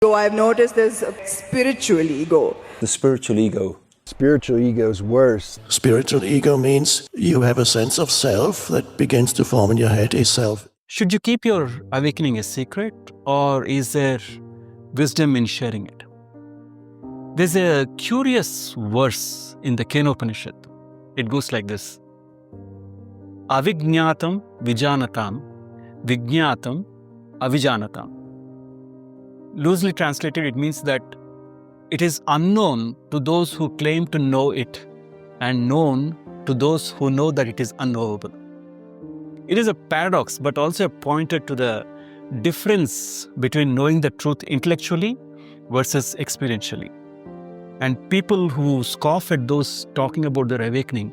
ego, I've noticed there's a spiritual ego. The spiritual ego. Spiritual ego is worse. Spiritual ego means you have a sense of self that begins to form in your head, a self. Should you keep your awakening a secret, or is there wisdom in sharing it? There's a curious verse in the Upanishad. It goes like this. Avijñātam vijanatam, vijñātam avijanatam. Loosely translated, it means that it is unknown to those who claim to know it and known to those who know that it is unknowable. It is a paradox, but also a pointer to the difference between knowing the truth intellectually versus experientially. And people who scoff at those talking about their awakening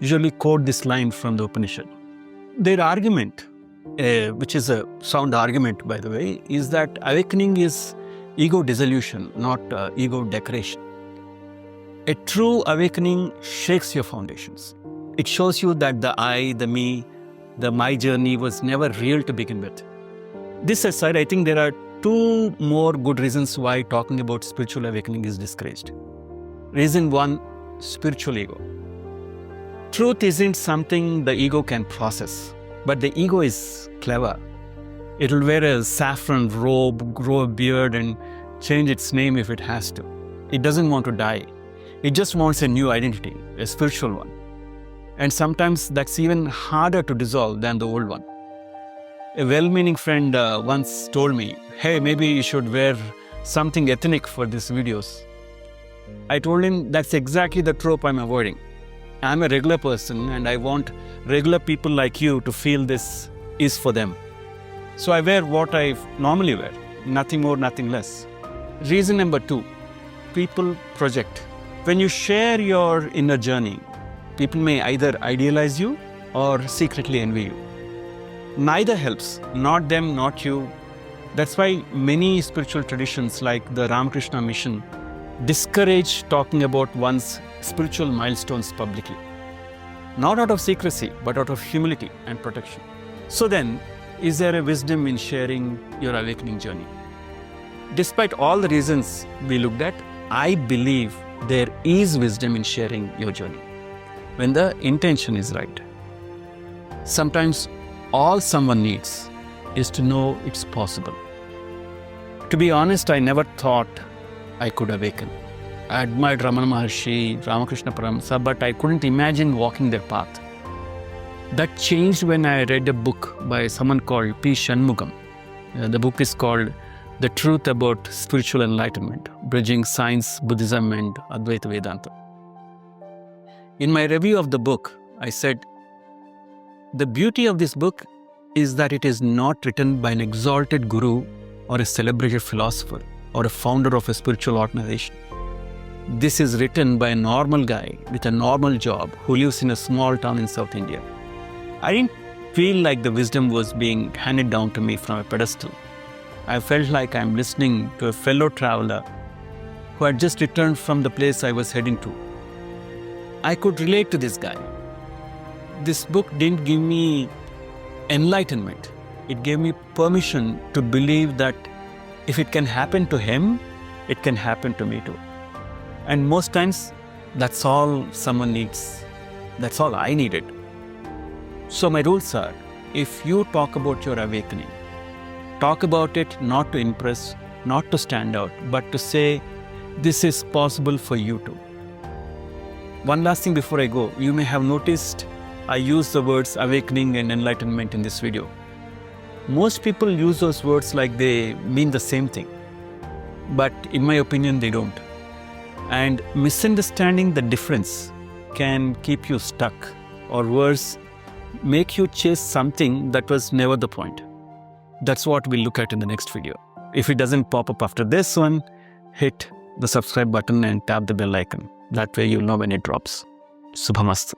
usually quote this line from the Upanishad. Their argument, which is a sound argument by the way, is that awakening is ego dissolution, not ego decoration. A true awakening shakes your foundations. It shows you that the I, the me, the my journey was never real to begin with. This aside, I think there are two more good reasons why talking about spiritual awakening is discouraged. Reason one, spiritual ego. Truth isn't something the ego can process, but the ego is clever. It will wear a saffron robe, grow a beard, and change its name if it has to. It doesn't want to die. It just wants a new identity, a spiritual one. And sometimes that's even harder to dissolve than the old one. A well-meaning friend once told me, hey, maybe you should wear something ethnic for these videos. I told him that's exactly the trope I'm avoiding. I'm a regular person and I want regular people like you to feel this is for them. So I wear what I normally wear, nothing more, nothing less. Reason number two, people project. When you share your inner journey, people may either idealize you or secretly envy you. Neither helps, not them, not you. That's why many spiritual traditions like the Ramakrishna mission discourage talking about one's spiritual milestones publicly. Not out of secrecy, but out of humility and protection. So then, is there a wisdom in sharing your awakening journey? Despite all the reasons we looked at, I believe there is wisdom in sharing your journey when the intention is right. Sometimes all someone needs is to know it's possible. To be honest, I never thought I could awaken. I admired Ramana Maharshi, Ramakrishna Paramhansa, but I couldn't imagine walking their path. That changed when I read a book by someone called P. Shanmugam. The book is called The Truth About Spiritual Enlightenment, Bridging Science, Buddhism and Advaita Vedanta. In my review of the book, I said, the beauty of this book is that it is not written by an exalted guru or a celebrated philosopher or a founder of a spiritual organization. This is written by a normal guy with a normal job who lives in a small town in South India. I didn't feel like the wisdom was being handed down to me from a pedestal. I felt like I'm listening to a fellow traveler who had just returned from the place I was heading to. I could relate to this guy. This book didn't give me enlightenment. It gave me permission to believe that if it can happen to him, it can happen to me too. And most times, that's all someone needs. That's all I needed. So my rules are, if you talk about your awakening, talk about it not to impress, not to stand out, but to say, this is possible for you too. One last thing before I go, you may have noticed I use the words awakening and enlightenment in this video. Most people use those words like they mean the same thing. But in my opinion, they don't. And misunderstanding the difference can keep you stuck, or worse, make you chase something that was never the point. That's what we'll look at in the next video. If it doesn't pop up after this one, hit the subscribe button and tap the bell icon. That way you'll know when it drops. Subhamastu.